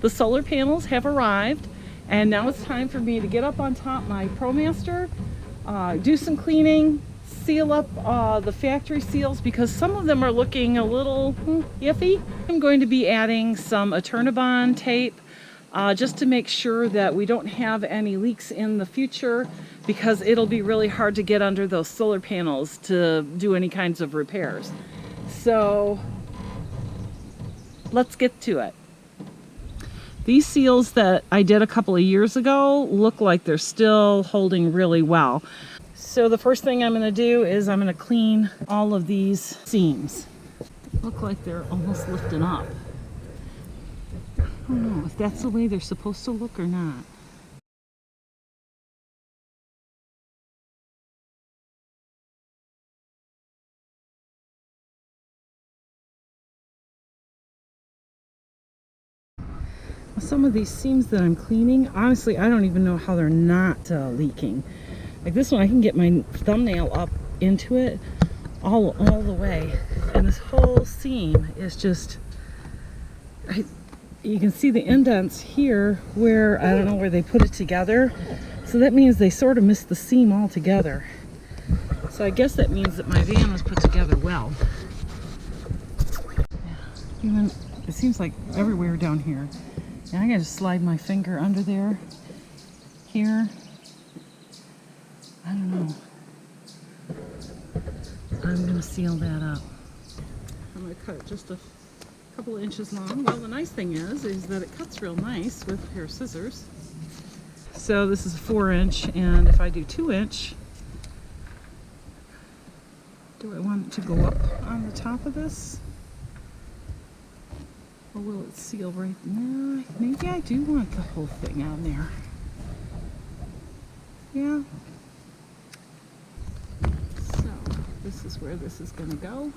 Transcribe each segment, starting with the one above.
the solar panels have arrived, and now it's time for me to get up on top my Promaster, do some cleaning, seal up the factory seals because some of them are looking a little iffy. I'm going to be adding some Eternabond tape just to make sure that we don't have any leaks in the future, because it'll be really hard to get under those solar panels to do any kinds of repairs. So let's get to it. These seals that I did a couple of years ago look like they're still holding really well. So the first thing I'm going to do is I'm going to clean all of these seams. Look like they're almost lifting up. I don't know if that's the way they're supposed to look or not. Some of these seams that I'm cleaning, honestly, I don't even know how they're not leaking. Like this one, I can get my thumbnail up into it all the way, and this whole seam is just, you can see the indents here where, I don't know where they put it together. So that means they sort of missed the seam altogether. So I guess that means that my van was put together well. Even, it seems like everywhere down here. And I gotta slide my finger under there, here. I don't know. I'm gonna seal that up. I'm gonna cut it just a couple of inches long. Well, the nice thing is that it cuts real nice with a pair of scissors. So this is a 4-inch, and if I do 2-inch, do I want it to go up on the top of this? Or will it seal right now? Maybe I do want the whole thing on there. Yeah. So this is where this is going to go.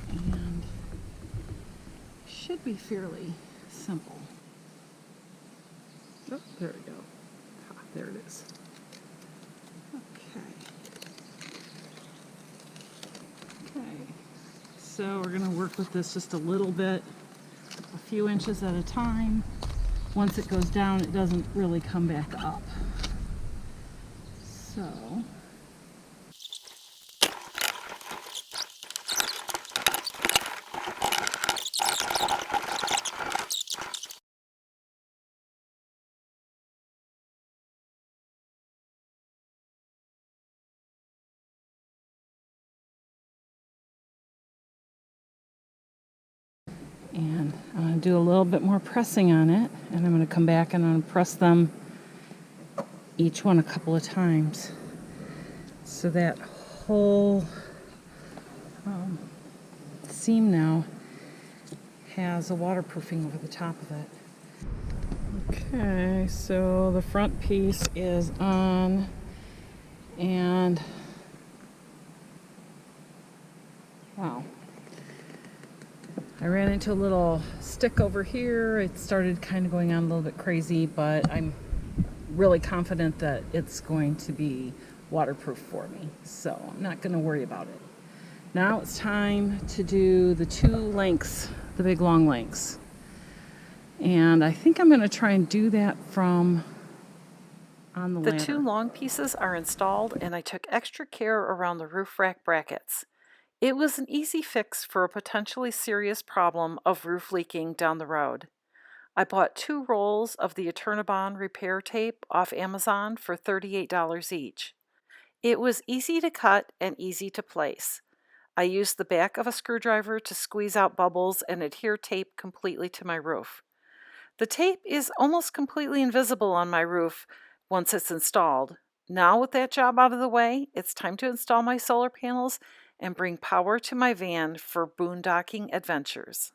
And should be fairly simple. Oh, there we go. Ah, there it is. Okay. So we're going to work with this just a little bit, a few inches at a time. Once it goes down, it doesn't really come back up. So and I'm going to do a little bit more pressing on it, and I'm going to come back and I'm going to press them each one a couple of times so that whole seam now has a waterproofing over the top of it. Okay, so the front piece is on, and wow. I ran into a little stick over here. It started kind of going on a little bit crazy, but I'm really confident that it's going to be waterproof for me. So I'm not going to worry about it. Now it's time to do the 2 lengths, the big long lengths. And I think I'm going to try and do that from on the ladder. The 2 long pieces are installed, and I took extra care around the roof rack brackets. It was an easy fix for a potentially serious problem of roof leaking down the road. I bought 2 rolls of the Eternabond repair tape off Amazon for $38 each. It was easy to cut and easy to place. I used the back of a screwdriver to squeeze out bubbles and adhere tape completely to my roof. The tape is almost completely invisible on my roof once it's installed. Now with that job out of the way, it's time to install my solar panels and bring power to my van for boondocking adventures.